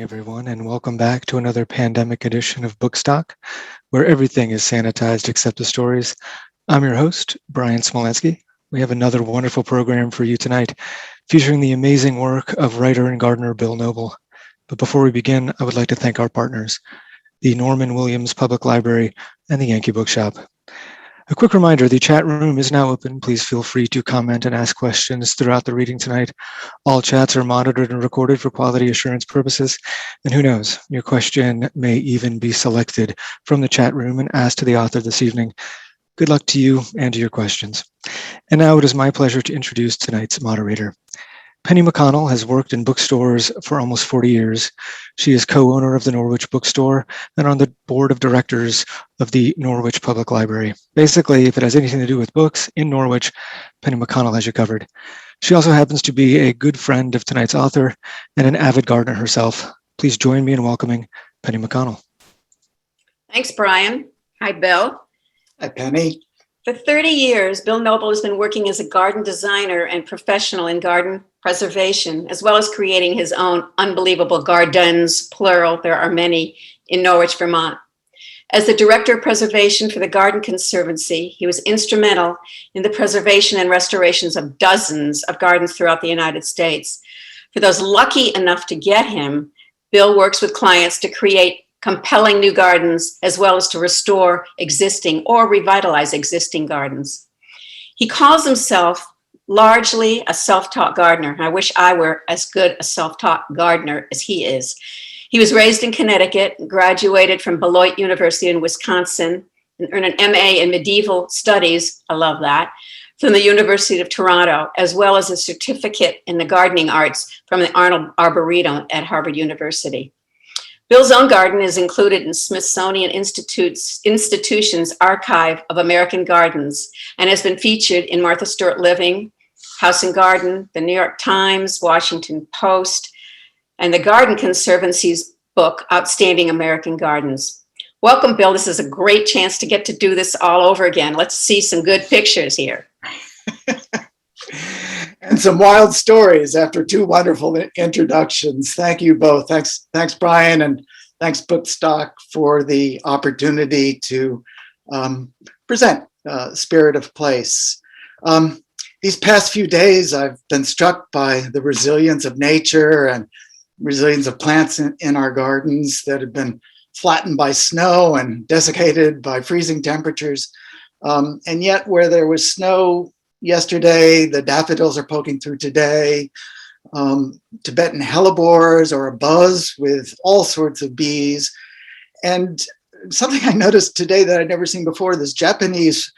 everyone, and welcome back to another pandemic edition of Bookstock, where everything is sanitized except the stories. I'm your host, Brian Smolensky. We have another wonderful program for you tonight, featuring the amazing work of writer and gardener Bill Noble. But before we begin, I would like to thank our partners, the Norman Williams Public Library and the Yankee Bookshop. A quick reminder, the chat room is now open. Please feel free to comment and ask questions throughout the reading tonight. All chats are monitored and recorded for quality assurance purposes. And who knows, your question may even be selected from the chat room and asked to the author this evening. Good luck to you and to your questions. And now it is my pleasure to introduce tonight's moderator. Penny McConnell has worked in bookstores for almost 40 years. She is co-owner of the Norwich Bookstore and on the board of directors of the Norwich Public Library. Basically, if it has anything to do with books in Norwich, Penny McConnell has you covered. She also happens to be a good friend of tonight's author and an avid gardener herself. Please join me in welcoming Penny McConnell. Thanks, Brian. Hi, Bill. Hi, Penny. For 30 years, Bill Noble has been working as a garden designer and professional in garden preservation, as well as creating his own unbelievable gardens, plural, there are many, in Norwich, Vermont. As the director of preservation for the Garden Conservancy, he was instrumental in the preservation and restorations of dozens of gardens throughout the United States. For those lucky enough to get him, Bill works with clients to create compelling new gardens, as well as to restore existing or revitalize existing gardens. He calls himself largely a self-taught gardener. I wish I were as good a self-taught gardener as he is. He was raised in Connecticut, graduated from Beloit University in Wisconsin, and earned an MA in medieval studies, I love that, from the University of Toronto, as well as a certificate in the gardening arts from the Arnold Arboretum at Harvard University. Bill's own garden is included in Smithsonian Institution's Archive of American Gardens and has been featured in Martha Stewart Living, House and Garden, the New York Times, Washington Post, and the Garden Conservancy's book, Outstanding American Gardens. Welcome, Bill. This is a great chance to get to do this all over again. Let's see some good pictures here. And some wild stories after two wonderful introductions. Thank you both. Thanks, Brian, and thanks, Bookstock, for the opportunity to present Spirit of Place. These past few days, I've been struck by the resilience of nature and resilience of plants in our gardens that have been flattened by snow and desiccated by freezing temperatures. And yet where there was snow yesterday, the daffodils are poking through today. Tibetan hellebores are abuzz with all sorts of bees. And something I noticed today that I'd never seen before, this Japanese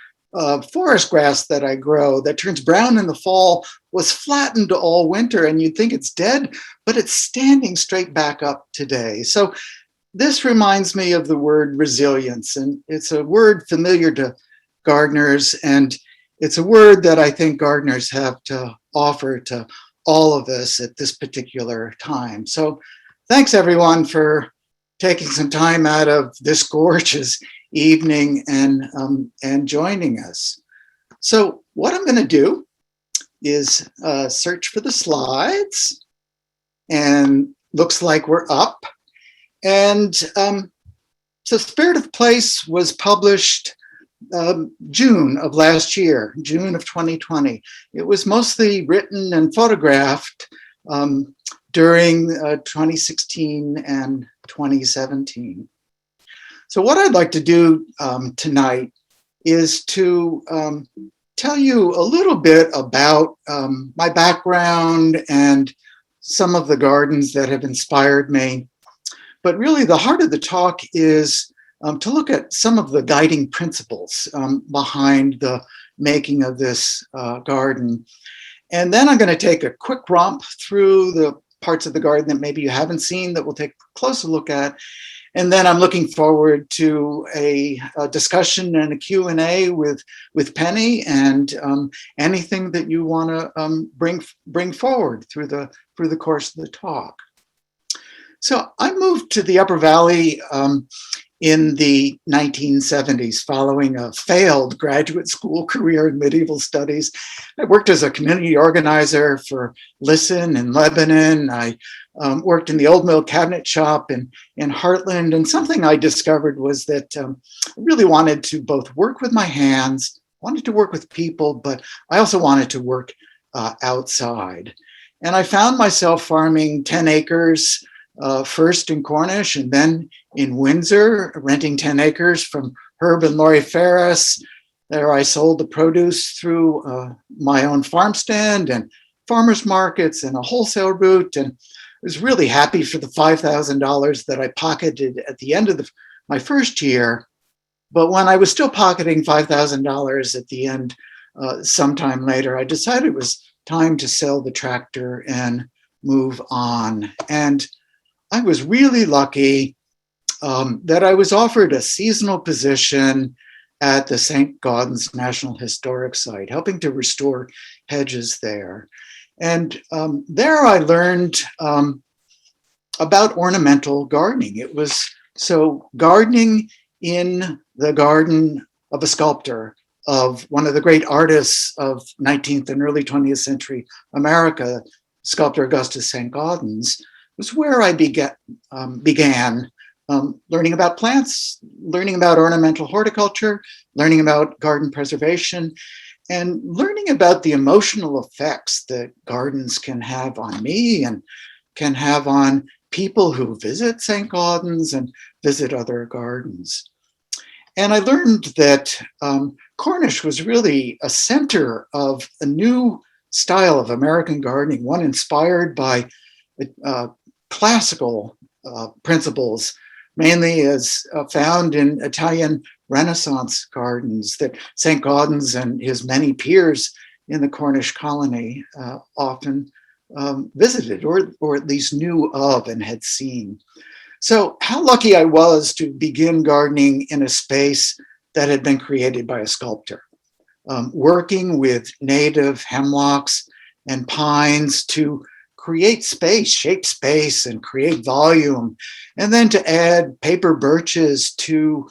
forest grass that I grow that turns brown in the fall was flattened all winter, and you'd think it's dead, but it's standing straight back up today. So this reminds me of the word resilience, and it's a word familiar to gardeners, and it's a word that I think gardeners have to offer to all of us at this particular time. So thanks everyone for taking some time out of this gorgeous evening and joining us. So what I'm going to do is search for the slides, and looks like we're up. And so Spirit of Place was published June of last year, June of 2020. It was mostly written and photographed during 2016 and 2017. So what I'd like to do tonight is to tell you a little bit about my background and some of the gardens that have inspired me. But really the heart of the talk is to look at some of the guiding principles behind the making of this garden. And then I'm going to take a quick romp through the parts of the garden that maybe you haven't seen that we'll take a closer look at. And then I'm looking forward to a discussion and a Q&A with Penny, and anything that you want to bring forward through the course of the talk. So I moved to the Upper Valley in the 1970s following a failed graduate school career in medieval studies. I worked as a community organizer for Listen in Lebanon. I worked in the Old Mill Cabinet Shop in Heartland. And something I discovered was that I really wanted to both work with my hands, wanted to work with people, but I also wanted to work outside. And I found myself farming 10 acres, first in Cornish and then in Windsor, renting 10 acres from Herb and Laurie Ferris. There I sold the produce through my own farm stand and farmers markets and a wholesale route, and was really happy for the $5,000 that I pocketed at the end of my first year. But when I was still pocketing $5,000 at the end, sometime later, I decided it was time to sell the tractor and move on. And I was really lucky that I was offered a seasonal position at the St. Gaudens National Historic Site, helping to restore hedges there. And there I learned about ornamental gardening. It was so gardening in the garden of a sculptor, of one of the great artists of 19th and early 20th century America, sculptor Augustus St. Gaudens, was where I began learning about plants, learning about ornamental horticulture, learning about garden preservation, and learning about the emotional effects that gardens can have on me and can have on people who visit St. Gaudens and visit other gardens. And I learned that Cornish was really a center of a new style of American gardening, one inspired by classical principles, mainly as found in Italian Renaissance gardens that St. Gaudens and his many peers in the Cornish colony often visited, or at least knew of and had seen. So how lucky I was to begin gardening in a space that had been created by a sculptor, working with native hemlocks and pines to create space, shape space, and create volume, and then to add paper birches to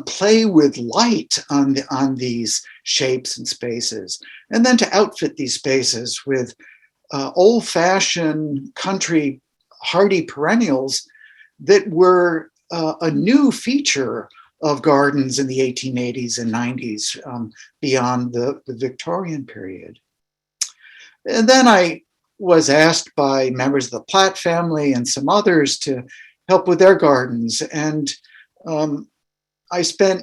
play with light on these shapes and spaces, and then to outfit these spaces with old-fashioned country hardy perennials that were a new feature of gardens in the 1880s and 90s, beyond the Victorian period. And then I was asked by members of the Platt family and some others to help with their gardens. And I spent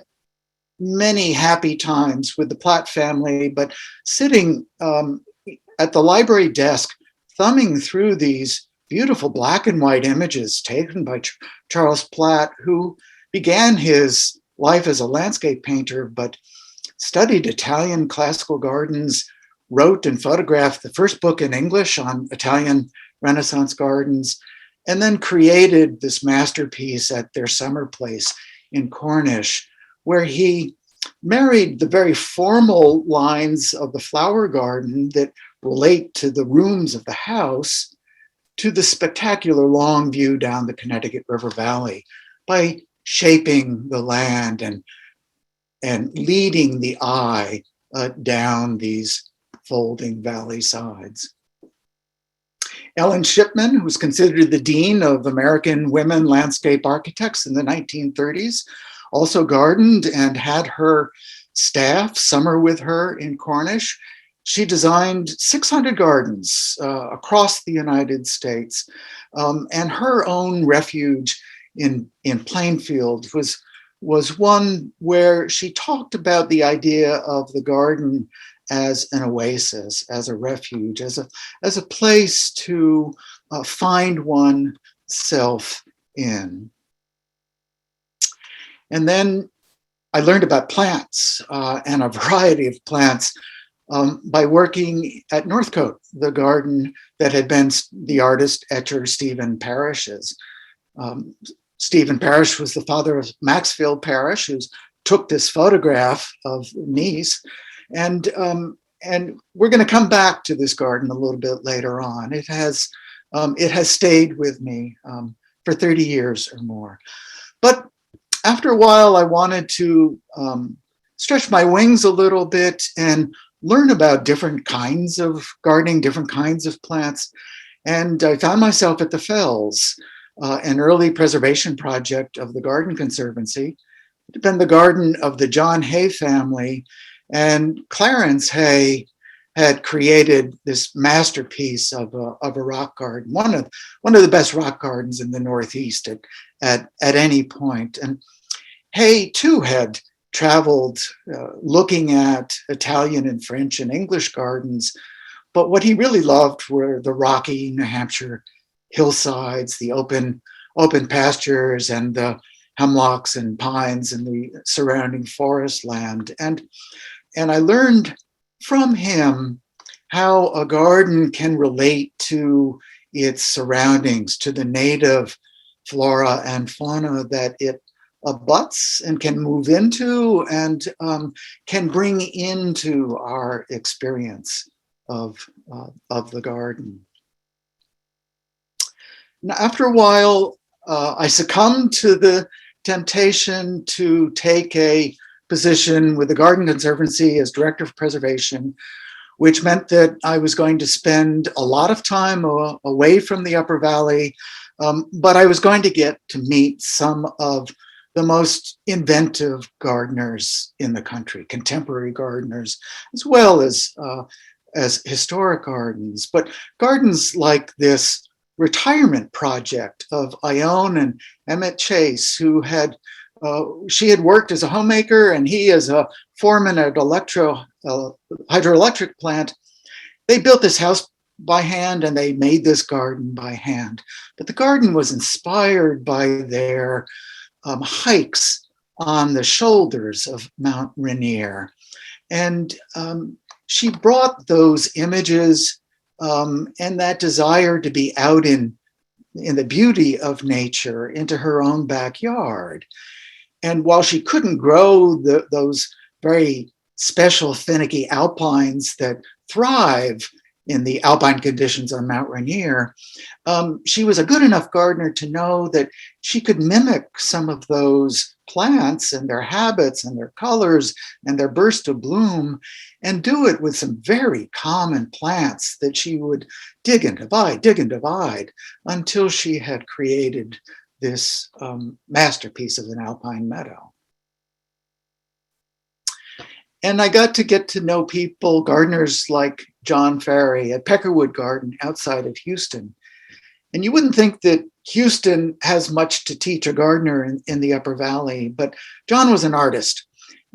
many happy times with the Platt family, but sitting at the library desk, thumbing through these beautiful black and white images taken by Charles Platt, who began his life as a landscape painter, but studied Italian classical gardens, wrote and photographed the first book in English on Italian Renaissance gardens, and then created this masterpiece at their summer place in Cornish, where he married the very formal lines of the flower garden that relate to the rooms of the house to the spectacular long view down the Connecticut River Valley by shaping the land and leading the eye down these folding valley sides. Ellen Shipman, who was considered the dean of American women landscape architects in the 1930s, also gardened and had her staff summer with her in Cornish. She designed 600 gardens across the United States, and her own refuge in Plainfield was one where she talked about the idea of the garden as an oasis, as a refuge, as a place to find oneself in. And then I learned about plants and a variety of plants by working at Northcote, the garden that had been the artist etcher Stephen Parrish's. Stephen Parrish was the father of Maxfield Parrish, who took this photograph of Nice. And we're going to come back to this garden a little bit later on. It has stayed with me for 30 years or more. But after a while, I wanted to stretch my wings a little bit and learn about different kinds of gardening, different kinds of plants. And I found myself at the Fells, an early preservation project of the Garden Conservancy. It had been the garden of the John Hay family, and Clarence Hay had created this masterpiece of a rock garden, one of the best rock gardens in the Northeast at any point. And Hay too had traveled looking at Italian and French and English gardens, but what he really loved were the rocky New Hampshire hillsides, the open pastures, and the hemlocks and pines and the surrounding forest land. And I learned from him how a garden can relate to its surroundings, to the native flora and fauna that it abuts and can move into and can bring into our experience of the garden. Now, after a while, I succumbed to the temptation to take a position with the Garden Conservancy as Director of Preservation, which meant that I was going to spend a lot of time away from the Upper Valley, but I was going to get to meet some of the most inventive gardeners in the country, contemporary gardeners, as well as historic gardens. But gardens like this retirement project of Ione and Emmett Chase, who had she had worked as a homemaker and he as a foreman at hydroelectric plant. They built this house by hand and they made this garden by hand. But the garden was inspired by their hikes on the shoulders of Mount Rainier. And she brought those images and that desire to be out in the beauty of nature into her own backyard. And while she couldn't grow those very special finicky alpines that thrive in the alpine conditions on Mount Rainier, she was a good enough gardener to know that she could mimic some of those plants and their habits and their colors and their burst of bloom and do it with some very common plants that she would dig and divide until she had created this masterpiece of an alpine meadow. And I got to know people, gardeners like John Ferry at Peckerwood Garden outside of Houston. And you wouldn't think that Houston has much to teach a gardener in the Upper Valley, but John was an artist.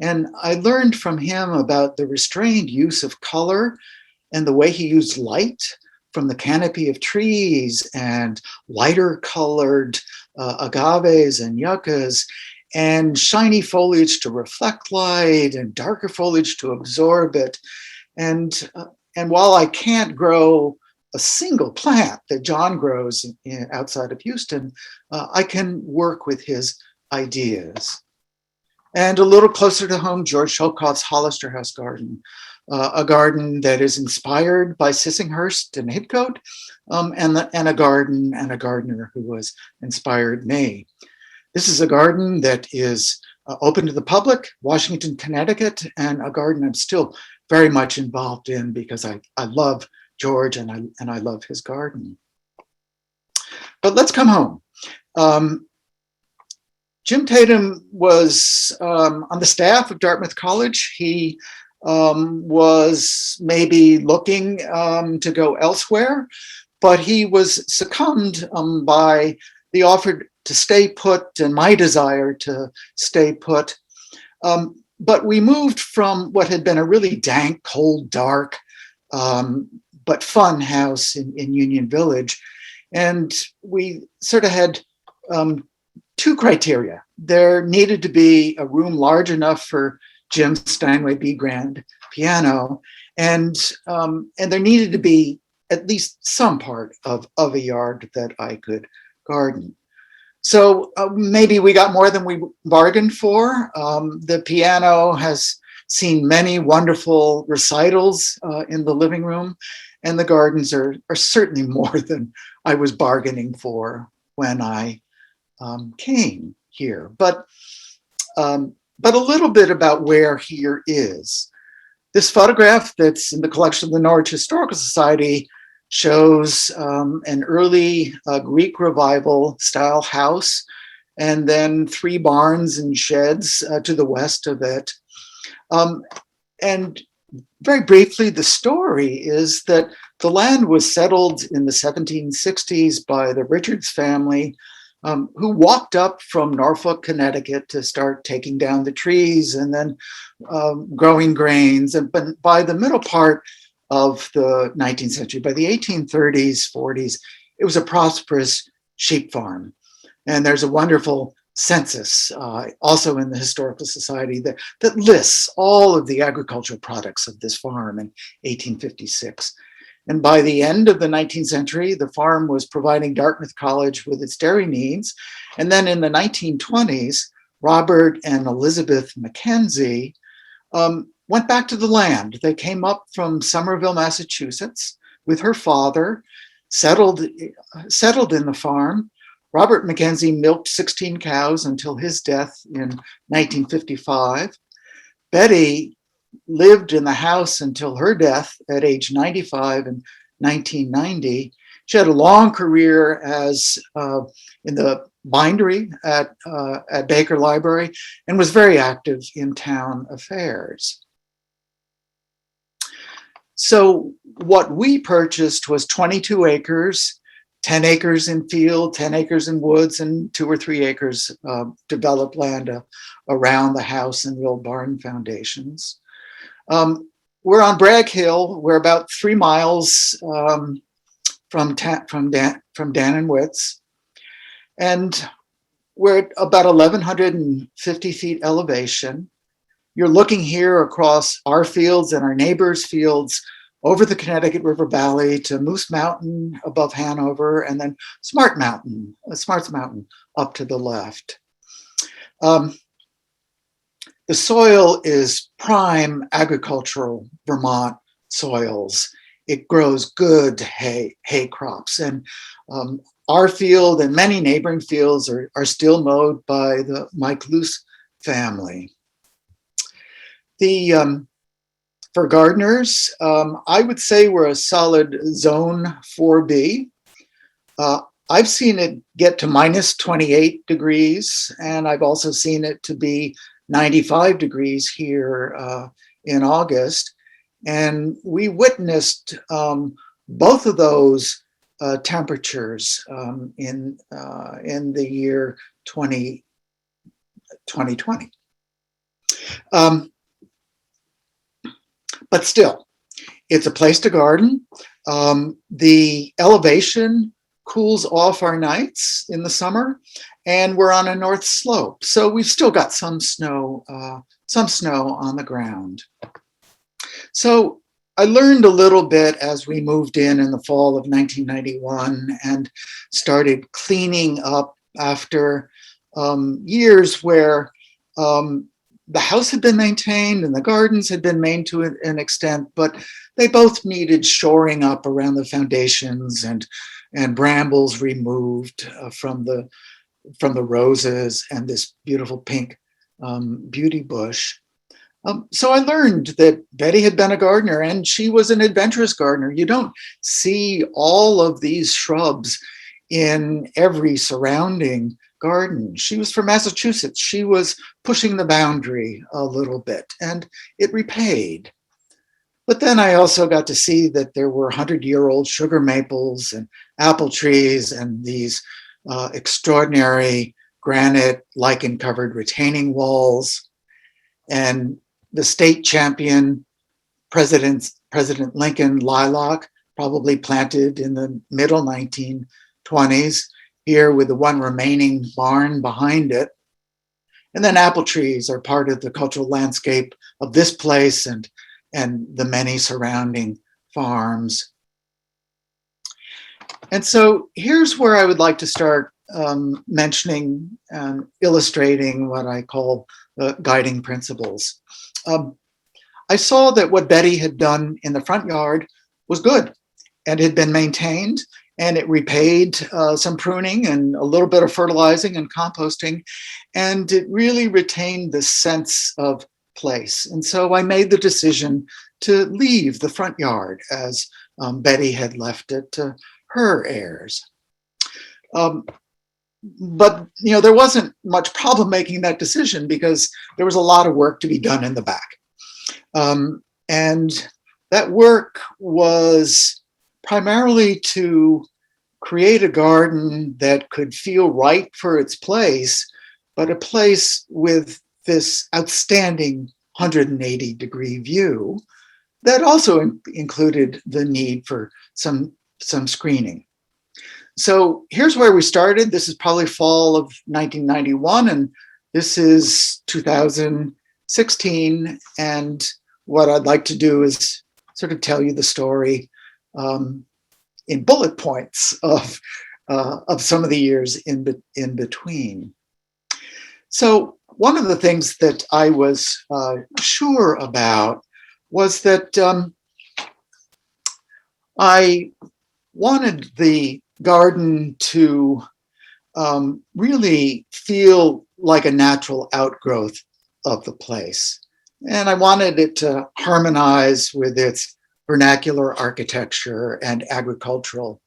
And I learned from him about the restrained use of color and the way he used light from the canopy of trees and lighter colored agaves and yuccas and shiny foliage to reflect light and darker foliage to absorb it. And while I can't grow a single plant that John grows outside of Houston, I can work with his ideas. And a little closer to home, George Sholkoff's Hollister House Garden, a garden that is inspired by Sissinghurst and Hidcote, and a garden and a gardener who has inspired me. This is a garden that is open to the public, Washington, Connecticut, and a garden I'm still very much involved in because I love George and I love his garden. But let's come home. Jim Tatum was on the staff of Dartmouth College. He was maybe looking to go elsewhere, but he was succumbed by the offer to stay put and my desire to stay put. But we moved from what had been a really dank, cold, dark, but fun house in Union Village. And we sort of had two criteria. There needed to be a room large enough for Jim's Steinway B grand piano, and there needed to be at least some part of a yard that I could garden. So maybe we got more than we bargained for. The piano has seen many wonderful recitals in the living room, and the gardens are certainly more than I was bargaining for when I came. here. But a little bit about where here is. This photograph that's in the collection of the Norwich Historical Society shows an early Greek Revival style house, and then 3 barns and sheds to the west of it. And very briefly, the story is that the land was settled in the 1760s by the Richards family, who walked up from Norfolk, Connecticut to start taking down the trees and then growing grains. And by the middle part of the 19th century, by the 1830s, 40s, it was a prosperous sheep farm. And there's a wonderful census, also in the Historical Society, that lists all of the agricultural products of this farm in 1856. And by the end of the 19th century, the farm was providing Dartmouth College with its dairy needs. And then in the 1920s, Robert and Elizabeth Mackenzie went back to the land. They came up from Somerville, Massachusetts, with her father, settled in the farm. Robert Mackenzie milked 16 cows until his death in 1955. Betty lived in the house until her death at age 95 in 1990. She had a long career as in the bindery at Baker Library and was very active in town affairs. So what we purchased was 22 acres, 10 acres in field, 10 acres in woods, and 2 or 3 acres developed land around the house and the old barn foundations. We're on Bragg Hill. We're about 3 miles from Dan and Witz, and we're at about 1,150 feet elevation. You're looking here across our fields and our neighbors' fields over the Connecticut River Valley to Moose Mountain above Hanover, and then Smarts Mountain up to the left. The soil is prime agricultural Vermont soils. It grows good hay crops, and our field and many neighboring fields are still mowed by the Mike Luce family. For gardeners, I would say we're a solid zone 4B. I've seen it get to minus 28 degrees, and I've also seen it to be 95 degrees here in August. And we witnessed both of those temperatures in the year 2020. But still, it's a place to garden. The elevation cools off our nights in the summer, and we're on a north slope. So we've still got some snow on the ground. So I learned a little bit as we moved in the fall of 1991 and started cleaning up after years where the house had been maintained and the gardens had been maintained to an extent, but they both needed shoring up around the foundations and brambles removed from the roses and this beautiful pink beauty bush. So I learned that Betty had been a gardener, and she was an adventurous gardener. You don't see all of these shrubs in every surrounding garden. She was from Massachusetts. She was pushing the boundary a little bit, and it repaid. But then I also got to see that there were 100-year-old sugar maples and apple trees and these extraordinary granite lichen-covered retaining walls, and the state champion President Lincoln lilac, probably planted in the middle 1920s, here with the one remaining barn behind it. And then apple trees are part of the cultural landscape of this place and the many surrounding farms. And so here's where I would like to start mentioning and illustrating what I call the guiding principles. I saw that what Betty had done in the front yard was good and had been maintained, and it repaid some pruning and a little bit of fertilizing and composting, and it really retained the sense of place. And so I made the decision to leave the front yard as Betty had left it to her heirs. But there wasn't much problem making that decision because there was a lot of work to be done in the back. And that work was primarily to create a garden that could feel right for its place, but a place with this outstanding 180-degree view that also included the need for some screening. So here's where we started. This is probably fall of 1991, and this is 2016. And what I'd like to do is sort of tell you the story in bullet points of some of the years in between. So one of the things that I was sure about was that I wanted the garden to really feel like a natural outgrowth of the place. And I wanted it to harmonize with its vernacular architecture and agricultural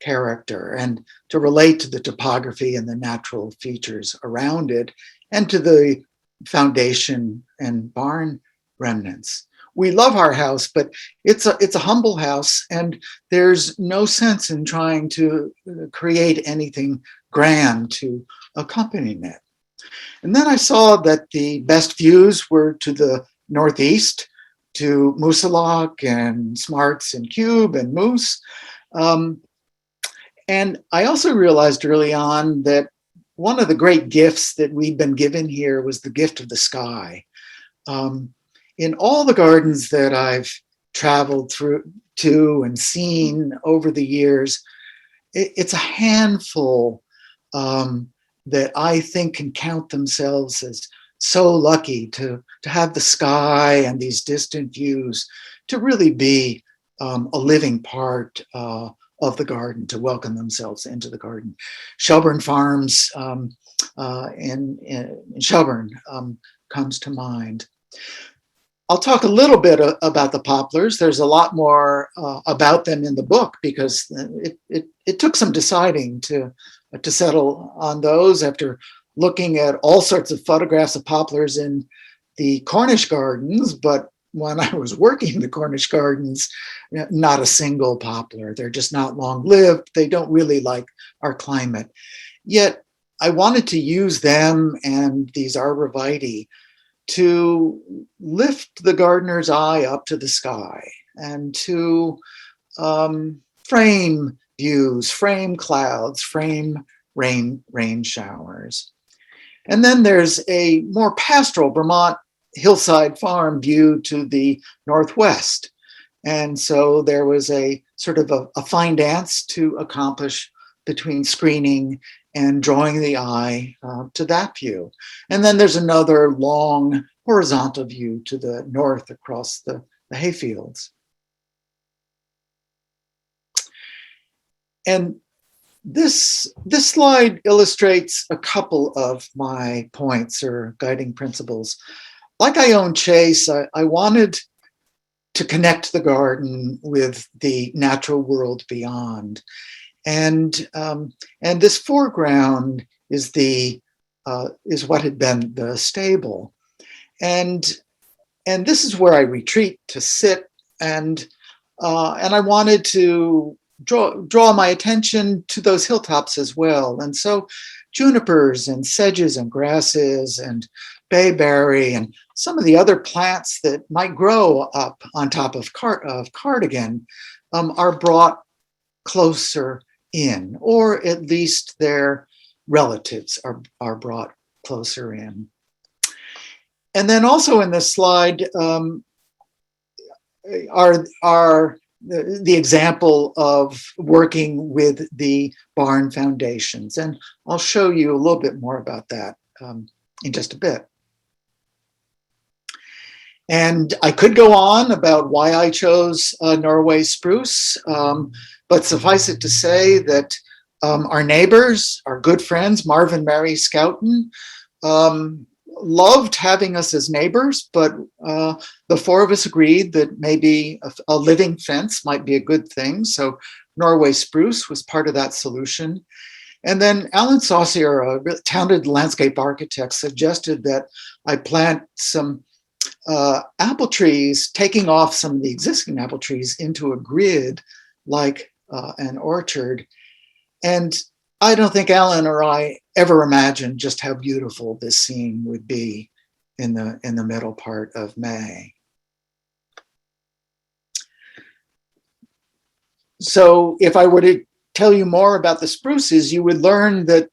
character, and to relate to the topography and the natural features around it, and to the foundation and barn remnants. We love our house, but it's a humble house, and there's no sense in trying to create anything grand to accompany it. And then I saw that the best views were to the northeast, to Moosilauke and Smarts and Cube and Moose. And I also realized early on that one of the great gifts that we'd been given here was the gift of the sky. In all the gardens that I've traveled through to and seen over the years, it's a handful that I think can count themselves as so lucky to have the sky and these distant views to really be a living part of the garden, to welcome themselves into the garden. Shelburne Farms in Shelburne comes to mind. I'll talk a little bit about the poplars. There's a lot more about them in the book because it took some deciding to settle on those after looking at all sorts of photographs of poplars in the Cornish gardens. But when I was working in the Cornish gardens, not a single poplar. They're just not long lived. They don't really like our climate. Yet I wanted to use them and these arborvitae to lift the gardener's eye up to the sky and to frame views, frame clouds, frame rain showers. And then there's a more pastoral Vermont hillside farm view to the northwest. And so there was a sort of a fine dance to accomplish between screening and drawing the eye to that view. And then there's another long horizontal view to the north across the hayfields. And this slide illustrates a couple of my points or guiding principles. Like I own Chase, I wanted to connect the garden with the natural world beyond. And this foreground is what had been the stable. And this is where I retreat to sit, and I wanted to draw my attention to those hilltops as well. And so junipers and sedges and grasses and bayberry and some of the other plants that might grow up on top of cardigan are brought closer in, or at least their relatives are brought closer in. And then also in this slide are the example of working with the barn foundations. And I'll show you a little bit more about that in just a bit. And I could go on about why I chose Norway spruce, but suffice it to say that our neighbors, our good friends, Marv and Mary Scouten, loved having us as neighbors, but the four of us agreed that maybe a living fence might be a good thing. So Norway spruce was part of that solution. And then Alan Saucier, a talented landscape architect, suggested that I plant some apple trees, taking off some of the existing apple trees into a grid like an orchard. And I don't think Alan or I ever imagined just how beautiful this scene would be in the middle part of May. So if I were to tell you more about the spruces, you would learn that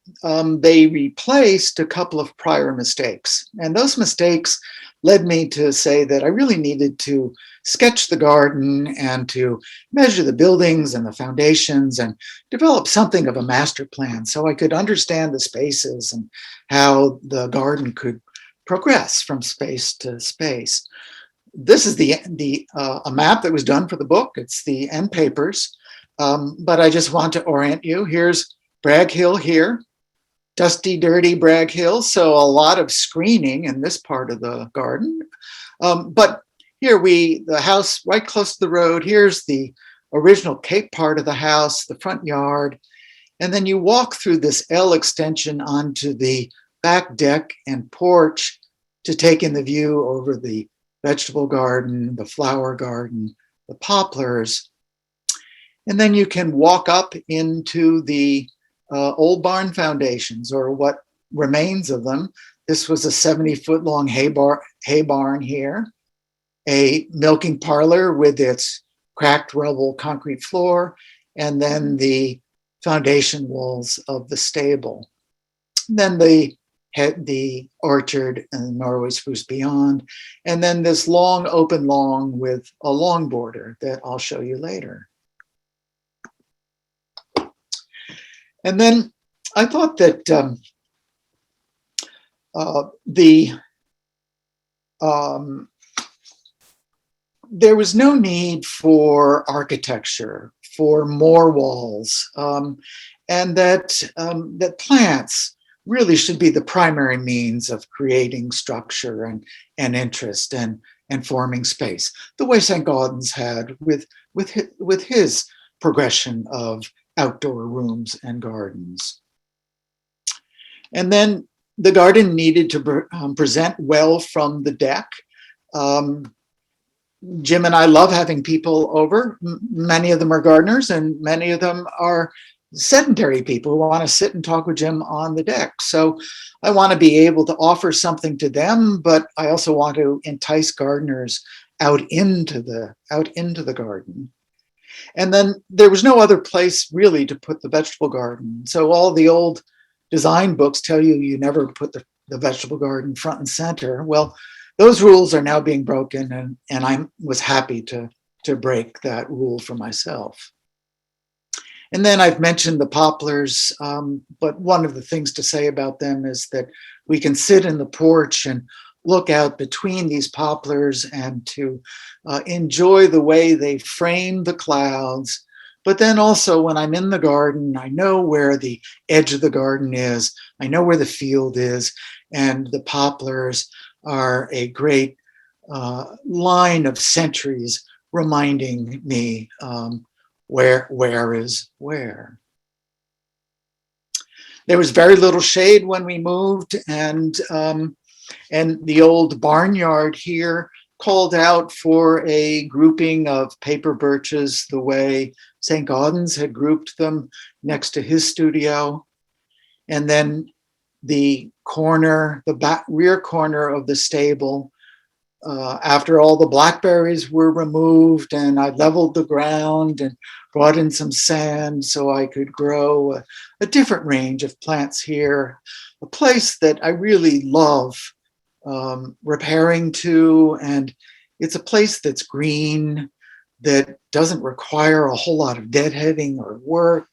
they replaced a couple of prior mistakes. And those mistakes led me to say that I really needed to sketch the garden and to measure the buildings and the foundations and develop something of a master plan so I could understand the spaces and how the garden could progress from space to space. This is a map that was done for the book. It's the end papers, but I just want to orient you. Here's Bragg Hill here, dusty, dirty Bragg Hill. So a lot of screening in this part of the garden. But here the house right close to the road, here's the original Cape part of the house, the front yard. And then you walk through this L extension onto the back deck and porch to take in the view over the vegetable garden, the flower garden, the poplars. And then you can walk up into the old barn foundations, or what remains of them. This was a 70-foot long hay barn here, a milking parlor with its cracked rubble concrete floor, and then the foundation walls of the stable. And then the orchard and the Norway spruce beyond, and then this long open lawn with a long border that I'll show you later. And then I thought that there was no need for architecture, for more walls, and that plants really should be the primary means of creating structure and interest and forming space, the way St. Gaudens had with his progression of outdoor rooms and gardens. And then the garden needed to present well from the deck. Jim and I love having people over. Many of them are gardeners and many of them are sedentary people who want to sit and talk with Jim on the deck. So I want to be able to offer something to them, but I also want to entice gardeners out into the garden. And then there was no other place really to put the vegetable garden. So all the old design books tell you you never put the vegetable garden front and center. Well, those rules are now being broken, and I was happy to break that rule for myself. And then I've mentioned the poplars, but one of the things to say about them is that we can sit in the porch and look out between these poplars and to enjoy the way they frame the clouds. But then also when I'm in the garden, I know where the edge of the garden is, I know where the field is, and the poplars are a great line of sentries reminding me where is where. There was very little shade when we moved, and the old barnyard here called out for a grouping of paper birches the way St. Gaudens had grouped them next to his studio. And then the corner, the back rear corner of the stable, after all the blackberries were removed and I leveled the ground and brought in some sand so I could grow a different range of plants here, a place that I really love repairing to, and it's a place that's green, that doesn't require a whole lot of deadheading or work,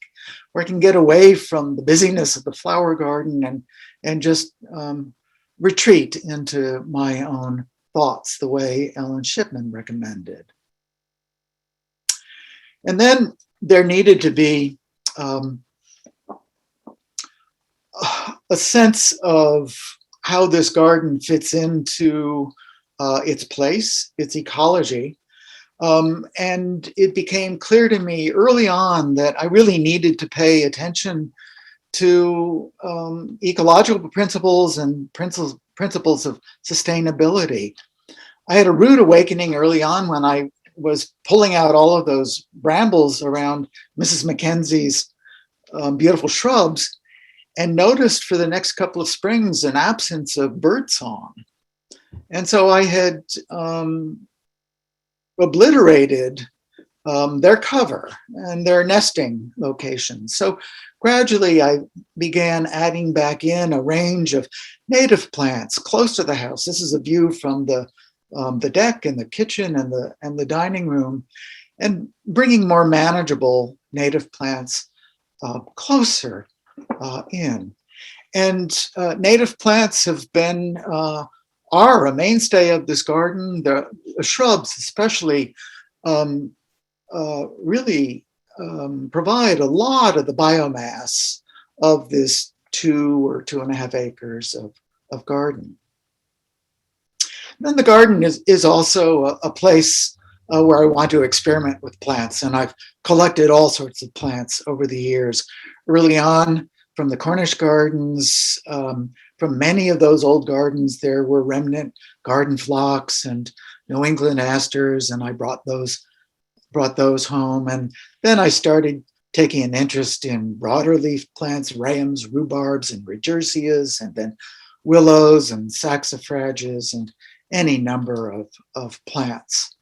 where I can get away from the busyness of the flower garden and just retreat into my own thoughts the way Ellen Shipman recommended. And then there needed to be a sense of how this garden fits into its place, its ecology. And it became clear to me early on that I really needed to pay attention to ecological principles and principles of sustainability. I had a rude awakening early on when I was pulling out all of those brambles around Mrs. Mackenzie's beautiful shrubs, and noticed for the next couple of springs an absence of birdsong. And so I had obliterated their cover and their nesting locations. So gradually I began adding back in a range of native plants close to the house. This is a view from the deck and the kitchen and the dining room, and bringing more manageable native plants closer in. And native plants have been are a mainstay of this garden. The shrubs especially really provide a lot of the biomass of this 2 or 2.5 acres of garden. Then the garden is also a place where I want to experiment with plants, and I've collected all sorts of plants over the years. Early on, from the Cornish gardens, from many of those old gardens, there were remnant garden phlox and New England asters, and I brought those home. And then I started taking an interest in broader leaf plants, rheums, rhubarbs, and regersias, and then willows and saxifrages, and any number of plants.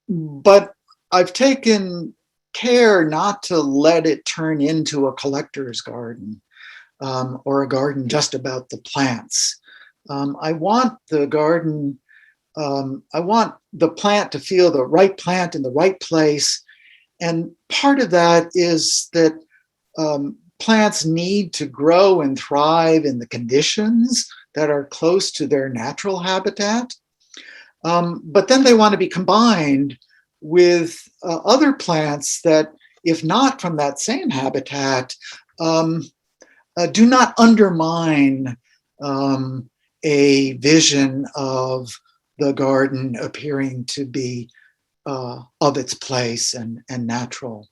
But I've taken care not to let it turn into a collector's garden or a garden just about the plants. I want the garden, I want the plant to feel the right plant in the right place. And part of that is that plants need to grow and thrive in the conditions that are close to their natural habitat. But then they want to be combined with other plants that, if not from that same habitat, do not undermine a vision of the garden appearing to be of its place and natural.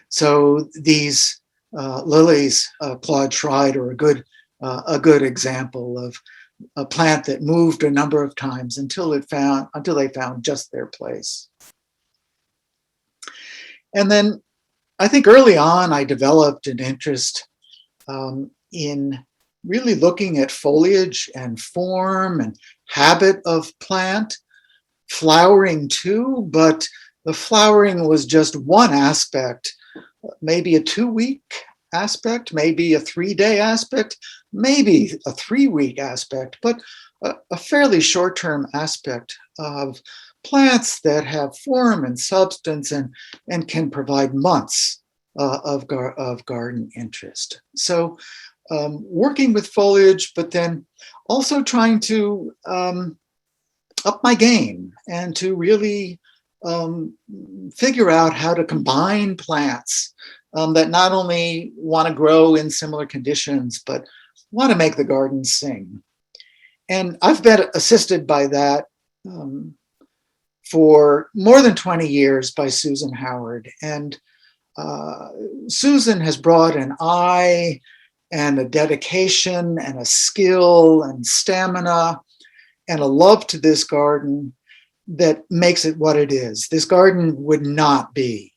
So these lilies, Claude Schreid, are a good example of a plant that moved a number of times until they found just their place. And then I think early on I developed an interest in really looking at foliage and form and habit of plant, flowering too, but the flowering was just one aspect, maybe a 2-week aspect, maybe a 3-day aspect, maybe a 3-week aspect, but a fairly short-term aspect of plants that have form and substance and can provide months of garden interest. So working with foliage, but then also trying to up my game and to really figure out how to combine plants that not only want to grow in similar conditions, but want to make the garden sing. And I've been assisted by that for more than 20 years by Susan Howard. And Susan has brought an eye and a dedication and a skill and stamina and a love to this garden that makes it what it is. This garden would not be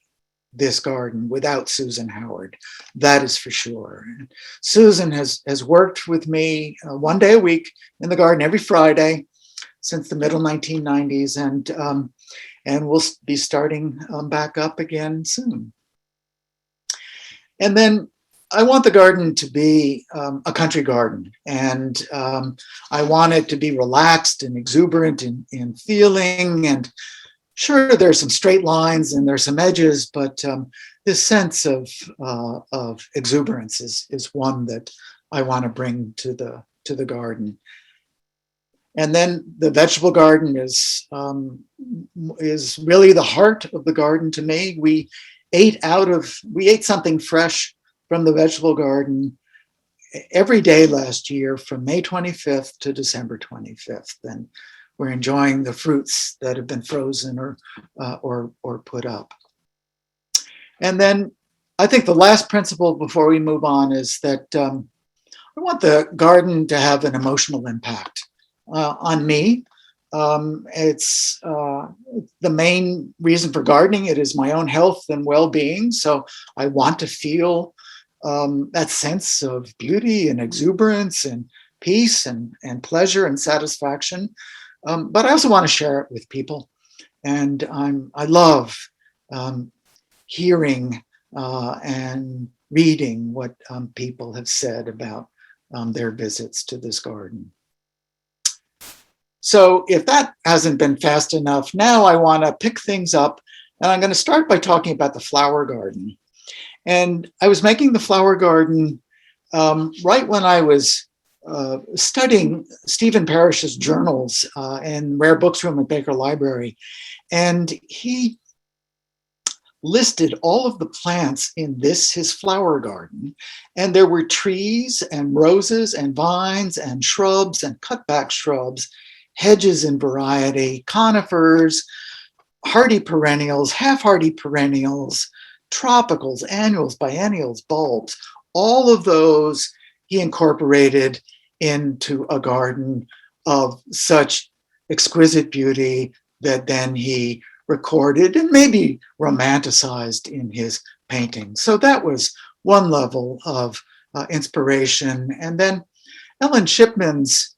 this garden without Susan Howard. That is for sure. Susan has worked with me 1 day a week in the garden every Friday since the middle 1990s, and we'll be starting back up again soon. And then I want the garden to be a country garden, and I want it to be relaxed and exuberant in feeling. And sure, there's some straight lines and there's some edges, but this sense of exuberance is one that I want to bring to the garden. And then the vegetable garden is really the heart of the garden to me. We ate something fresh from the vegetable garden every day last year from May 25th to December 25th. And we're enjoying the fruits that have been frozen or put up. And then I think the last principle before we move on is that I want the garden to have an emotional impact on me. It's the main reason for gardening. It is my own health and well-being. So I want to feel that sense of beauty and exuberance and peace and pleasure and satisfaction. But I also want to share it with people. And I love hearing and reading what people have said about their visits to this garden. So if that hasn't been fast enough, now I want to pick things up, and I'm going to start by talking about the flower garden. And I was making the flower garden right when I was studying Stephen Parrish's journals in Rare Books Room at Baker Library. And he listed all of the plants in his flower garden. And there were trees and roses and vines and shrubs and cutback shrubs, hedges in variety, conifers, hardy perennials, half-hardy perennials, tropicals, annuals, biennials, bulbs. All of those he incorporated into a garden of such exquisite beauty that then he recorded and maybe romanticized in his paintings. So that was one level of inspiration. And then Ellen Shipman's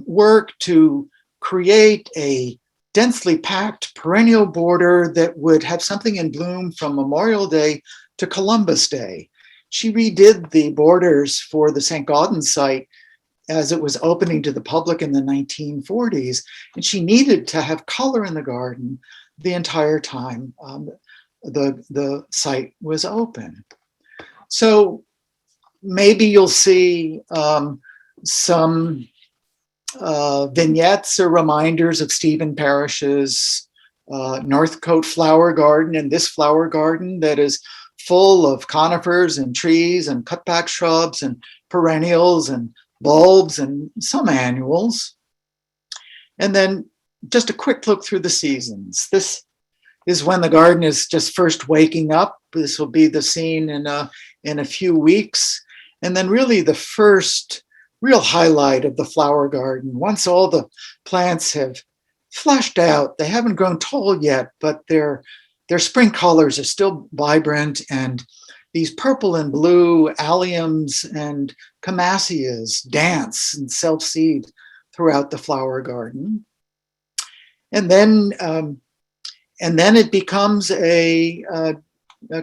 work to create a densely packed perennial border that would have something in bloom from Memorial Day to Columbus Day. She redid the borders for the St. Gaudens site as it was opening to the public in the 1940s, and she needed to have color in the garden the entire time the site was open. So maybe you'll see some vignettes or reminders of Stephen Parrish's Northcote flower garden, and this flower garden that is full of conifers and trees and cutback shrubs and perennials and bulbs and some annuals. And then just a quick look through the seasons. This is when the garden is just first waking up. This will be the scene in a few weeks. And then really the first real highlight of the flower garden, once all the plants have fleshed out, they haven't grown tall yet, but their spring colors are still vibrant, and these purple and blue alliums and camasias dance and self-seed throughout the flower garden. And then it becomes a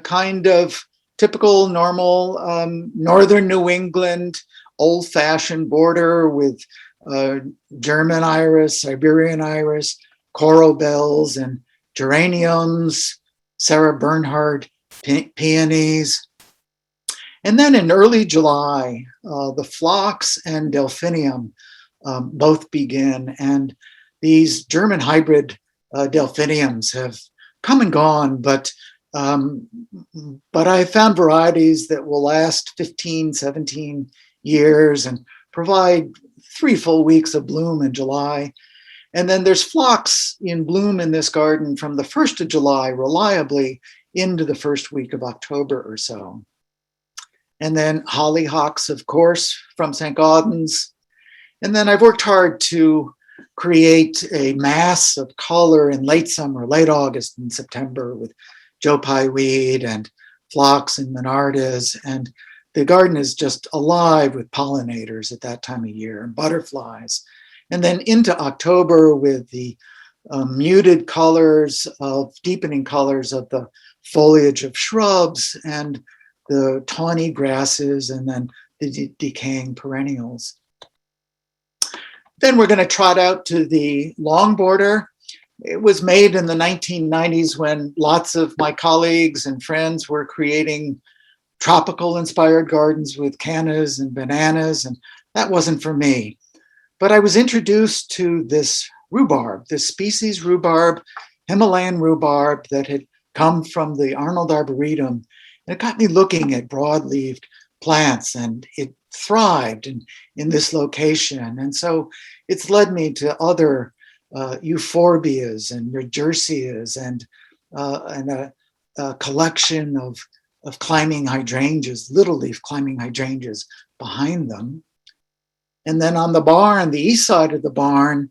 kind of typical, normal northern New England old-fashioned border with German iris, Siberian iris, coral bells, and geraniums, Sarah Bernhardt peonies. And then in early July, the phlox and delphinium both begin, and these German hybrid delphiniums have come and gone, but I found varieties that will last 15, 17 years and provide 3 full weeks of bloom in July. And then there's phlox in bloom in this garden from the 1st of July reliably into the first week of October or so. And then hollyhocks, of course, from St. Gaudens. And then I've worked hard to create a mass of color in late summer, late August and September with Joe Pye weed and phlox and monardas. And the garden is just alive with pollinators at that time of year and butterflies. And then into October with the muted colors of deepening colors of the foliage of shrubs and the tawny grasses and then the decaying perennials. Then we're going to trot out to the long border. It was made in the 1990s when lots of my colleagues and friends were creating tropical inspired gardens with cannas and bananas, and that wasn't for me. But I was introduced to this rhubarb, this species rhubarb, Himalayan rhubarb that had come from the Arnold Arboretum. And it got me looking at broad-leaved plants, and it thrived in this location. And so it's led me to other euphorbias and regersias and a collection of climbing hydrangeas, little leaf climbing hydrangeas behind them. And then on the barn, the east side of the barn,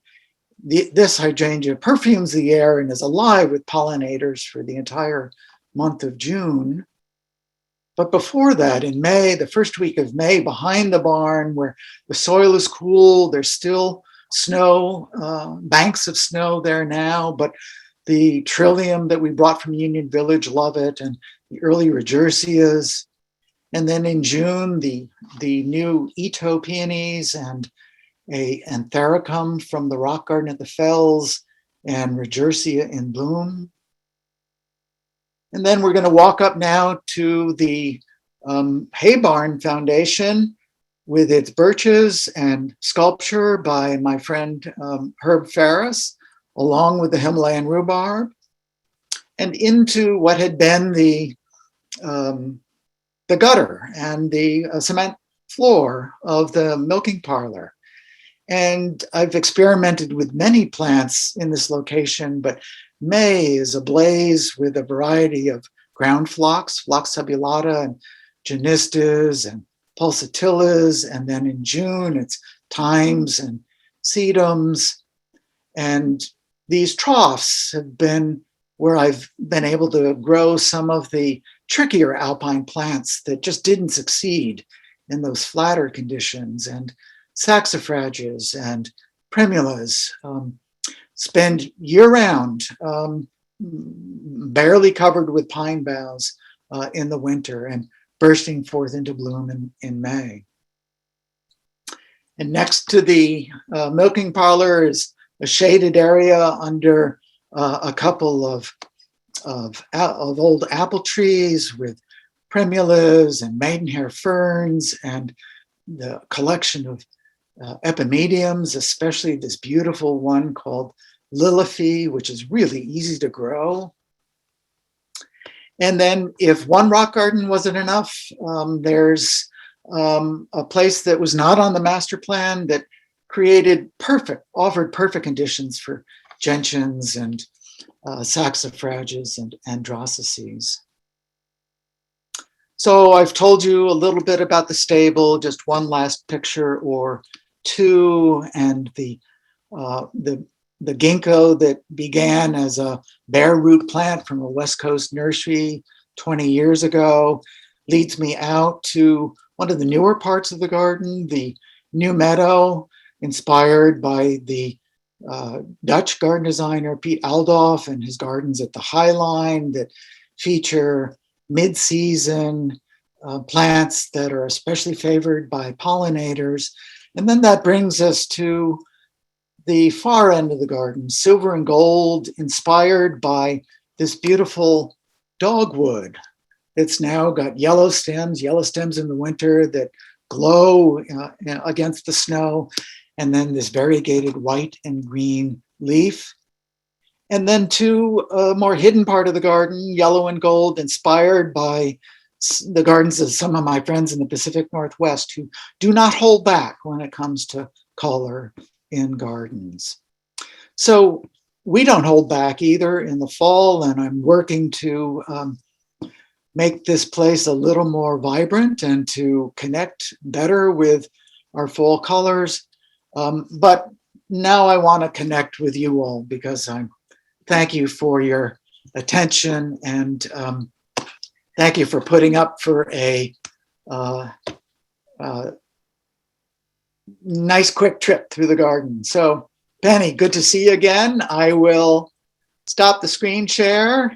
this hydrangea perfumes the air and is alive with pollinators for the entire month of June. But before that, in May, the first week of May, behind the barn where the soil is cool, there's still snow, banks of snow there now, but the trillium that we brought from Union Village love it, and the early regersias. And then in June, the new Ito peonies and a anthericum from the rock garden at the Fells and regersia in bloom. And then we're going to walk up now to the Hay Barn Foundation with its birches and sculpture by my friend Herb Ferris, along with the Himalayan rhubarb, and into what had been the gutter and the cement floor of the milking parlor. And I've experimented with many plants in this location, but May is ablaze with a variety of ground phlox, Phlox subulata and Genistas and pulsatillas. And then in June, it's thymes and sedums. And these troughs have been where I've been able to grow some of the trickier alpine plants that just didn't succeed in those flatter conditions, and saxifrages and primulas spend year-round, barely covered with pine boughs in the winter and bursting forth into bloom in May. And next to the milking parlor is a shaded area under a couple of old apple trees with primulas and maidenhair ferns, and the collection of epimediums, especially this beautiful one called Lilify, which is really easy to grow. And then if one rock garden wasn't enough, there's a place that was not on the master plan that offered perfect conditions for gentians and saxifrages and androsaces. So I've told you a little bit about the stable, just one last picture or two, and the ginkgo that began as a bare root plant from a West Coast nursery 20 years ago leads me out to one of the newer parts of the garden, the new meadow, inspired by the Dutch garden designer Piet Aldoff and his gardens at the High Line that feature mid-season plants that are especially favored by pollinators. And then that brings us to the far end of the garden, silver and gold, inspired by this beautiful dogwood. It's now got yellow stems in the winter that glow against the snow, and then this variegated white and green leaf. And then to a more hidden part of the garden, yellow and gold, inspired by the gardens of some of my friends in the Pacific Northwest who do not hold back when it comes to color in gardens. So we don't hold back either in the fall, and I'm working to make this place a little more vibrant and to connect better with our fall colors. But now I want to connect with you all because thank you for your attention, and thank you for putting up for a nice quick trip through the garden. So Penny, good to see you again. I will stop the screen share.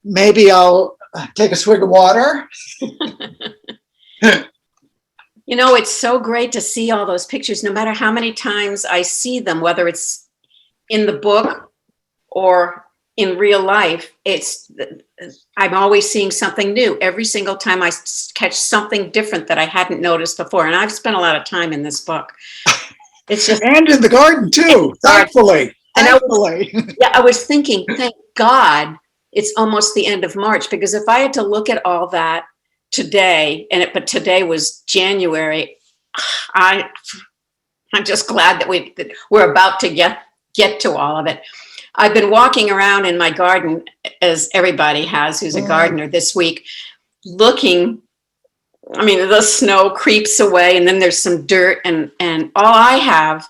Maybe I'll take a swig of water. You know, it's so great to see all those pictures, no matter how many times I see them, whether it's in the book or in real life. I'm always seeing something new. Every single time I catch something different that I hadn't noticed before. And I've spent a lot of time in this book. It's just, And in the garden too, thankfully. And Thankfully. I was thinking, thank God it's almost the end of March, because if I had to look at all that today, but today was January, I'm just glad that we're about to get to all of it. I've been walking around in my garden, as everybody has who's a gardener this week, looking. I mean, the snow creeps away, and then there's some dirt, and all I have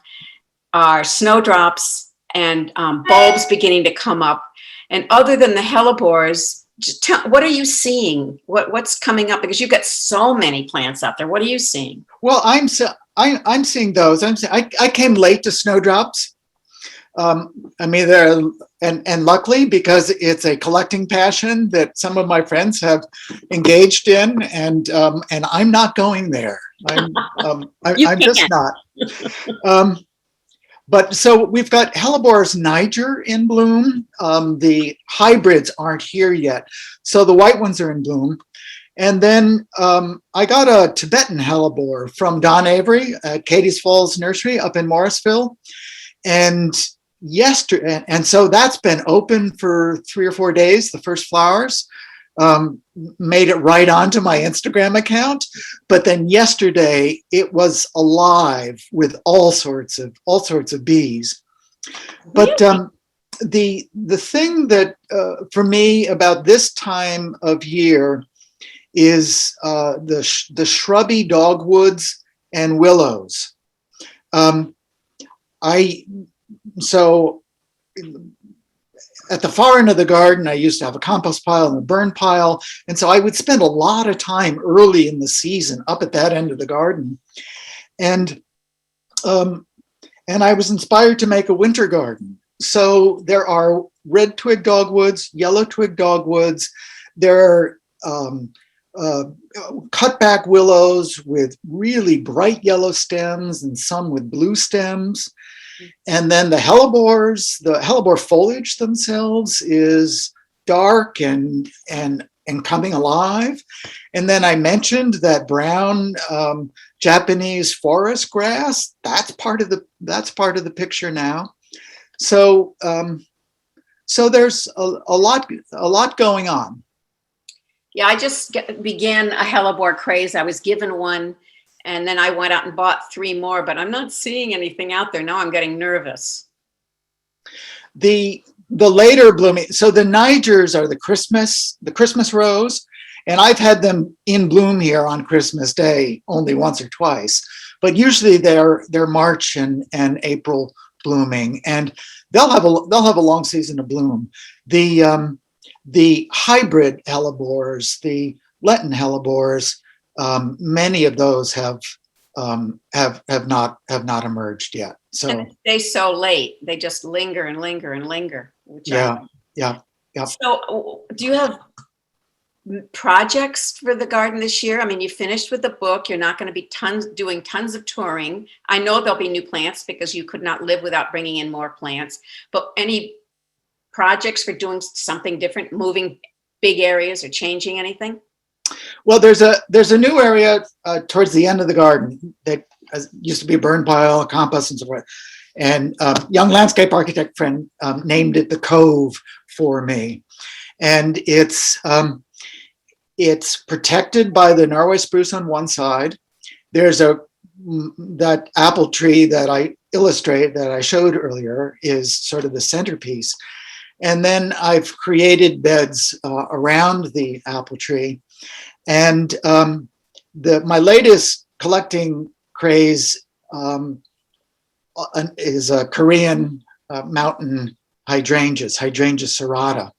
are snowdrops and bulbs beginning to come up. And other than the hellebores, just what are you seeing? What's coming up? Because you've got so many plants out there. What are you seeing? Well, I'm seeing those. I came late to snowdrops. I mean, and luckily, because it's a collecting passion that some of my friends have engaged in, and I'm not going there. I'm just not. But so we've got hellebores Niger in bloom. The hybrids aren't here yet, so the white ones are in bloom. And then I got a Tibetan hellebore from Don Avery at Katie's Falls Nursery up in Morrisville, and yesterday, and so that's been open for 3 or 4 days. The first flowers made it right onto my Instagram account, but then yesterday it was alive with all sorts of bees. But the thing that for me about this time of year is the shrubby dogwoods and willows. So at the far end of the garden, I used to have a compost pile and a burn pile. And so I would spend a lot of time early in the season up at that end of the garden. And I was inspired to make a winter garden. So there are red twig dogwoods, yellow twig dogwoods. There are cutback willows with really bright yellow stems and some with blue stems. And then the hellebore foliage themselves is dark and coming alive. And then I mentioned that brown Japanese forest grass. That's part of the picture now. So there's a lot going on. Yeah, I just began a hellebore craze. I was given one, and then I went out and bought 3 more, but I'm not seeing anything out there. Now I'm getting nervous. The later blooming, so the Nigers are the Christmas rose, and I've had them in bloom here on Christmas Day only once or twice, but usually they're March and April blooming, and they'll have a long season of bloom. The hybrid hellebores, the Lenten hellebores, many of those have not emerged yet. So and they so late. They just linger and linger and linger. Yeah. So, do you have projects for the garden this year? I mean, you finished with the book. You're not going to be doing tons of touring. I know there'll be new plants because you could not live without bringing in more plants. But any projects for doing something different, moving big areas or changing anything? Well, there's a new area towards the end of the garden that used to be a burn pile, a compost, and so forth. And young landscape architect friend named it the Cove for me, and it's protected by the Norway spruce on one side. There's that apple tree that I showed earlier is sort of the centerpiece, and then I've created beds around the apple tree. And my latest collecting craze is a Korean mountain hydrangea serrata.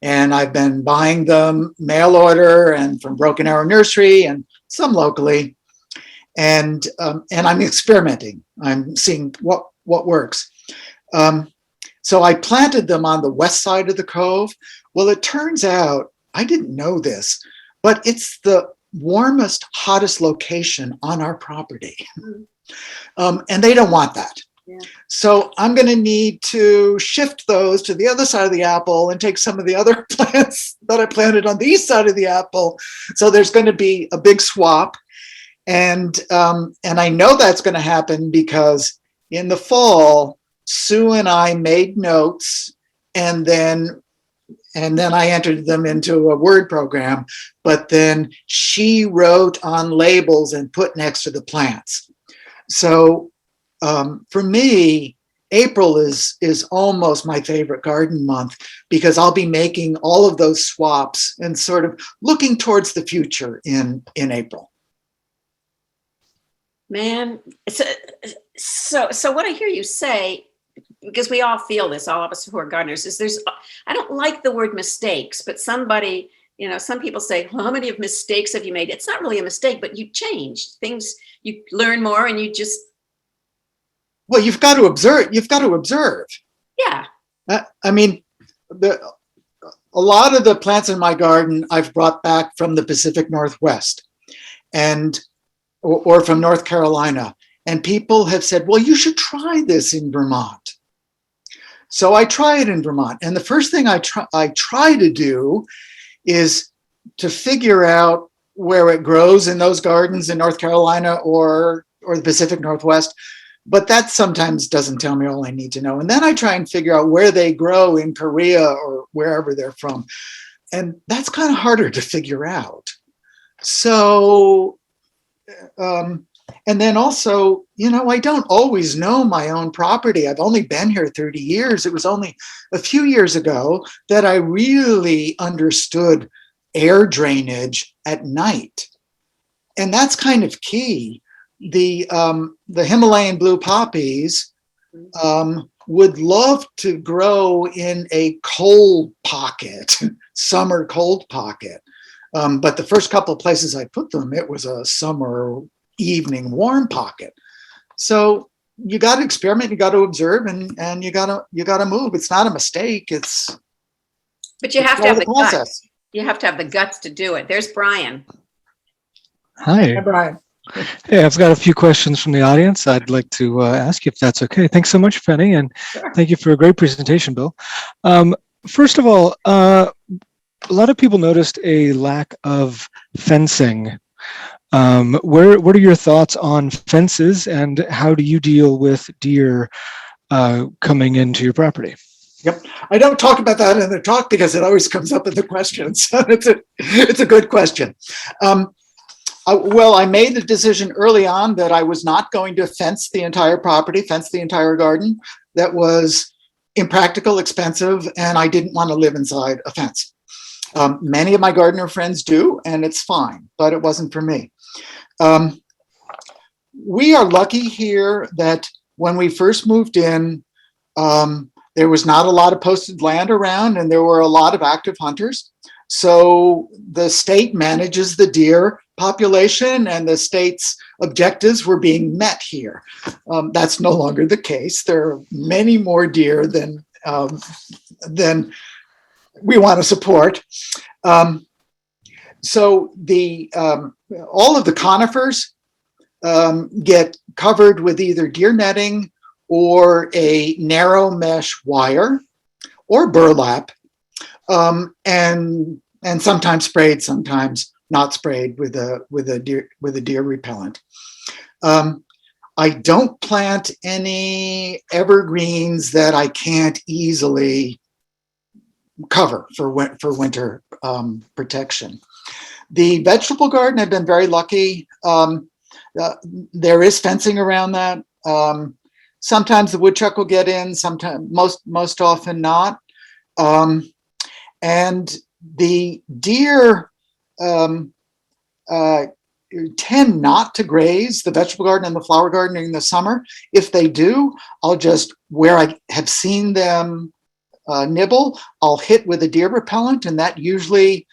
And I've been buying them mail order and from Broken Arrow Nursery and some locally. And I'm experimenting. I'm seeing what works. So I planted them on the west side of the cove. Well, it turns out, I didn't know this, but it's the warmest, hottest location on our property. And they don't want that. Yeah. So I'm going to need to shift those to the other side of the apple and take some of the other plants that I planted on the east side of the apple. So there's going to be a big swap. And I know that's going to happen because in the fall, Sue and I made notes, and then I entered them into a Word program, but then she wrote on labels and put next to the plants. So for me, April is almost my favorite garden month because I'll be making all of those swaps and sort of looking towards the future in April. Man, so what I hear you say, because we all feel this, all of us who are gardeners, is I don't like the word mistakes, but somebody, some people say, well, how many of mistakes have you made? It's not really a mistake, but you change things, you learn more, and you just. Well, you've got to observe. Yeah. I mean, a lot of the plants in my garden I've brought back from the Pacific Northwest or from North Carolina. And people have said, well, you should try this in Vermont. So I try it in Vermont. And the first thing I try to do is to figure out where it grows in those gardens in North Carolina or the Pacific Northwest. But that sometimes doesn't tell me all I need to know. And then I try and figure out where they grow in Korea or wherever they're from. And that's kind of harder to figure out. So, and then also, I don't always know my own property. I've only been here 30 years. It was only a few years ago that I really understood air drainage at night. And that's kind of key. The Himalayan blue poppies would love to grow in a cold pocket, summer cold pocket. But the first couple of places I put them, it was a summer evening warm pocket. So you got to experiment, you got to observe, and you got to move. It's not a mistake. But you have to have the guts. You have to have the guts to do it. There's Brian. Hi, Brian. Hey, I've got a few questions from the audience I'd like to ask you if that's okay. Thanks so much, Penny, and thank you for a great presentation, Bill. First of all, a lot of people noticed a lack of fencing. What are your thoughts on fences, and how do you deal with deer coming into your property? Yep, I don't talk about that in the talk because it always comes up in the questions. It's a good question. Well, I made the decision early on that I was not going to fence the entire property, fence the entire garden. That was impractical, expensive, and I didn't want to live inside a fence. Many of my gardener friends do, and it's fine, but it wasn't for me. We are lucky here that when we first moved in, there was not a lot of posted land around, and there were a lot of active hunters. So the state manages the deer population, and the state's objectives were being met here. That's no longer the case. There are many more deer than we want to support. So all of the conifers get covered with either deer netting or a narrow mesh wire or burlap. And sometimes sprayed, sometimes not sprayed with a deer repellent. I don't plant any evergreens that I can't easily cover for winter protection. The vegetable garden, I've been very lucky. There is fencing around that. Sometimes the woodchuck will get in. Sometimes, most often not. And the deer tend not to graze the vegetable garden and the flower garden during the summer. If they do, I'll just, where I have seen them nibble, I'll hit with a deer repellent, and that usually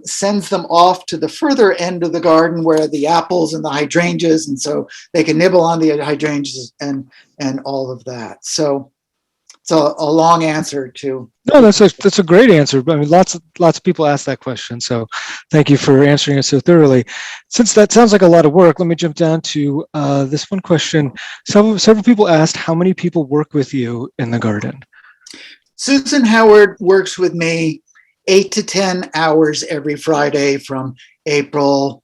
sends them off to the further end of the garden where the apples and the hydrangeas, and so they can nibble on the hydrangeas and all of that. So it's a long answer to. No, that's a great answer. I mean, lots of people ask that question, so thank you for answering it so thoroughly. Since that sounds like a lot of work, let me jump down to this one question. Several people asked how many people work with you in the garden. Susan Howard works with me 8 to 10 hours every Friday from April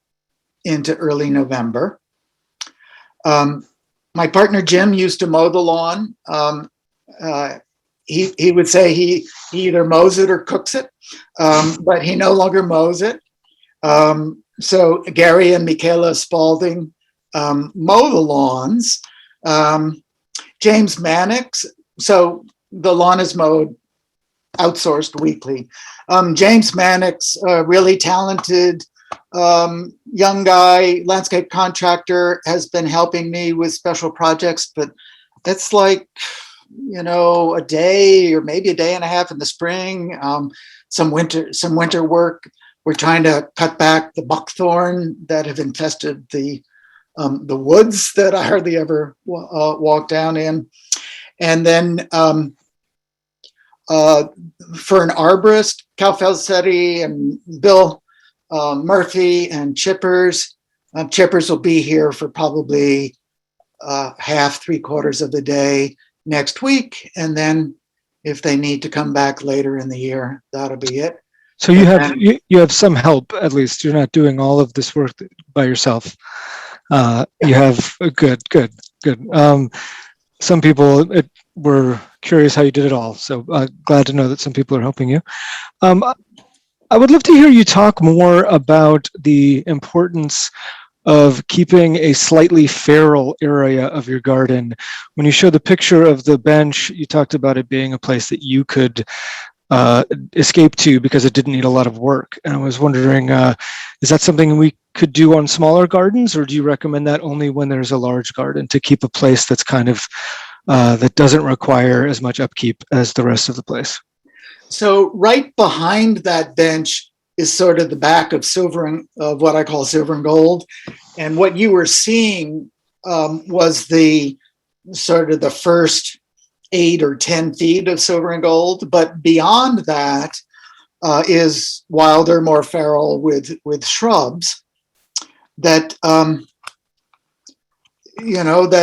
into early November. my partner Jim used to mow the lawn. He would say he either mows it or cooks it, but he no longer mows it. So Gary and Michaela Spalding mow the lawns. James Mannix, so the lawn is mowed outsourced weekly. James Mannix, really talented young guy, landscape contractor, has been helping me with special projects, but it's like, a day or maybe a day and a half in the spring. Some winter work. We're trying to cut back the buckthorn that have infested the woods that I hardly ever walk down in. And then for an arborist, Cal Falsetti and Bill Murphy and Chippers. Chippers will be here for probably half, 3/4 of the day next week. And then if they need to come back later in the year, that'll be it. So you have some help, at least. You're not doing all of this work by yourself. You have good. Some people were curious how you did it all. So glad to know that some people are helping you. I would love to hear you talk more about the importance of keeping a slightly feral area of your garden. When you show the picture of the bench, you talked about it being a place that you could escape to because it didn't need a lot of work. And I was wondering, is that something we could do on smaller gardens, or do you recommend that only when there's a large garden, to keep a place that's kind of, that doesn't require as much upkeep as the rest of the place? So right behind that bench is sort of the back of what I call silver and gold. And what you were seeing was the sort of the first 8 or 10 feet of silver and gold. But beyond that is wilder, more feral with shrubs that, that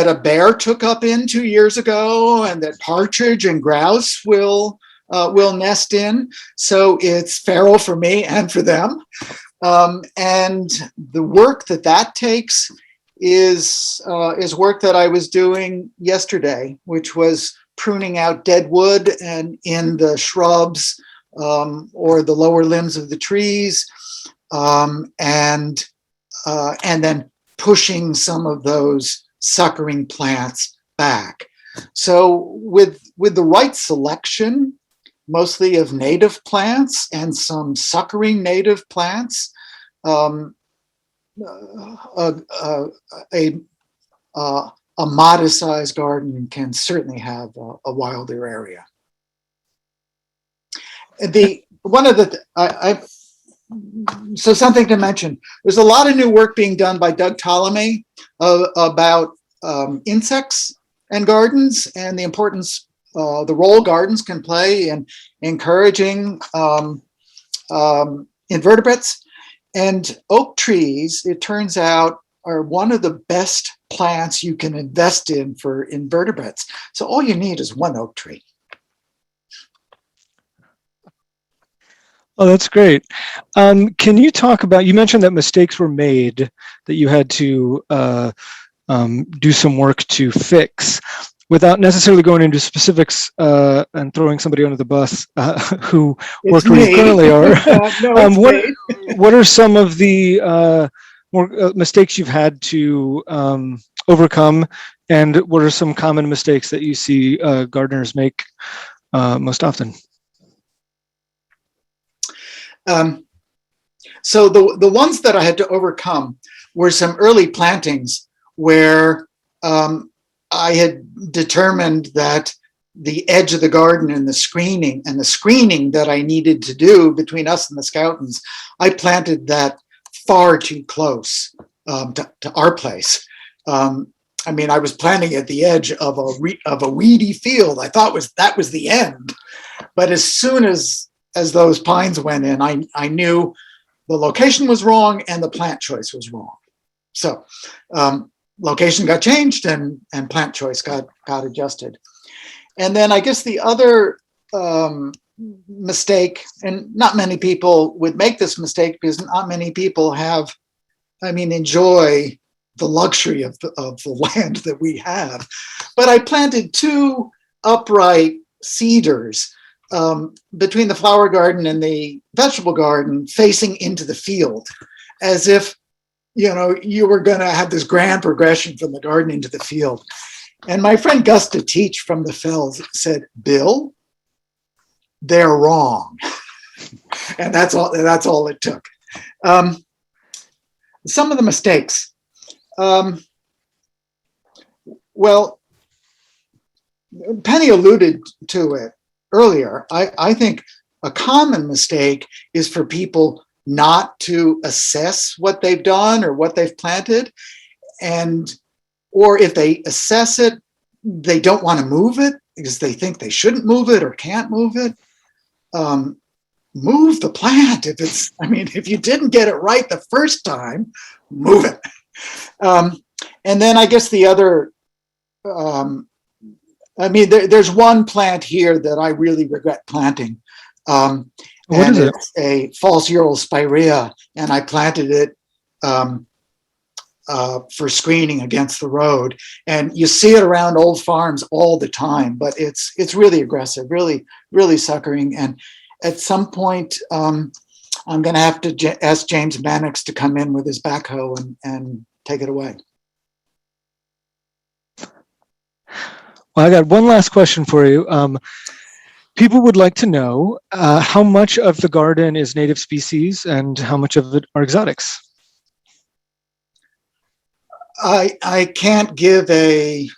a bear took up in 2 years ago, and that partridge and grouse will nest in. So it's feral for me and for them. And the work that takes is work that I was doing yesterday, which was pruning out dead wood and in the shrubs or the lower limbs of the trees, and then pushing some of those suckering plants back. So with the right selection, mostly of native plants and some suckering native plants, a modest-sized garden can certainly have a wilder area. So something to mention, there's a lot of new work being done by Doug Ptolemy about insects and gardens, and the importance, the role gardens can play in encouraging invertebrates. And oak trees, it turns out, are one of the best plants you can invest in for invertebrates. So all you need is one oak tree. Oh, that's great. Can you talk about, you mentioned that mistakes were made that you had to do some work to fix, without necessarily going into specifics and throwing somebody under the bus who worked where you currently are. What are some of the more mistakes you've had to overcome, and what are some common mistakes that you see gardeners make most often? So the ones that I had to overcome were some early plantings where I had determined that the edge of the garden and the screening that I needed to do between us and the Scoutons, I planted that far too close to our place. I mean, I was planting at the edge of a weedy field. I thought that was the end. But as soon as those pines went in, I knew the location was wrong and the plant choice was wrong. So location got changed and plant choice got adjusted. And then I guess the other mistake, and not many people would make this mistake because not many people enjoy the luxury of the land that we have. But I planted 2 upright cedars between the flower garden and the vegetable garden, facing into the field, as if, you were going to have this grand progression from the garden into the field. And my friend Gusta Teach from the Fells said, "Bill, they're wrong." And that's all it took. Some of the mistakes. Well, Penny alluded to it earlier. I think a common mistake is for people not to assess what they've done or what they've planted. Or if they assess it, they don't want to move it because they think they shouldn't move it or can't move it. Move the plant. If you didn't get it right the first time, move it. And then I guess the other, there's one plant here that I really regret planting. What is it? It's a false Ural spirea, and I planted it for screening against the road. And you see it around old farms all the time, but it's really aggressive, really, really suckering. And at some point, I'm going to have to ask James Mannix to come in with his backhoe and take it away. Well, I got one last question for you. People would like to know how much of the garden is native species and how much of it are exotics? I can't give a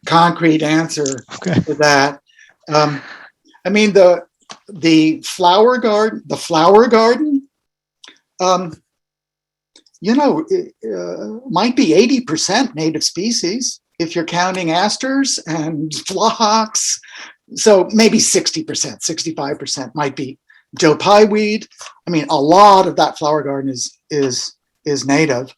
concrete answer to that. The flower garden, might be 80% native species if you're counting asters and phlox. So maybe 60%, 65% might be Joe Pye weed. A lot of that flower garden is native,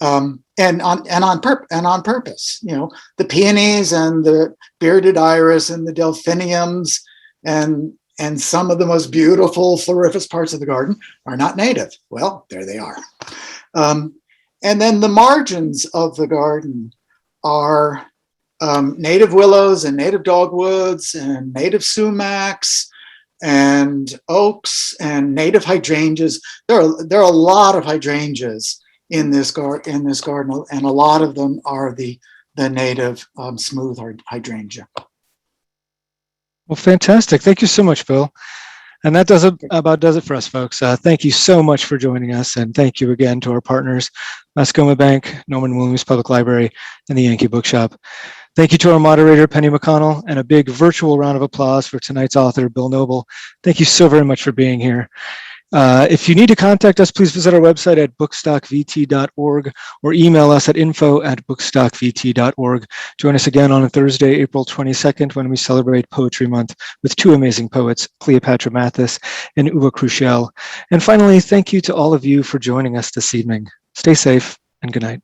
and on purpose. The peonies and the bearded iris and the delphiniums and some of the most beautiful floriferous parts of the garden are not native. Well, there they are. And then the margins of the garden are native willows and native dogwoods and native sumacs and oaks and native hydrangeas. There are a lot of hydrangeas in this garden, and a lot of them are the native smooth hydrangea. Well, fantastic. Thank you so much, Bill. And that about does it for us, folks. Thank you so much for joining us. And thank you again to our partners, Mascoma Bank, Norman Williams Public Library, and the Yankee Bookshop. Thank you to our moderator, Penny McConnell, and a big virtual round of applause for tonight's author, Bill Noble. Thank you so very much for being here. If you need to contact us, please visit our website at bookstockvt.org or email us at info@bookstockvt.org. Join us again on Thursday, April 22nd, when we celebrate Poetry Month with 2 amazing poets, Cleopatra Mathis and Uwe Kruschel. And finally, thank you to all of you for joining us this evening. Stay safe and good night.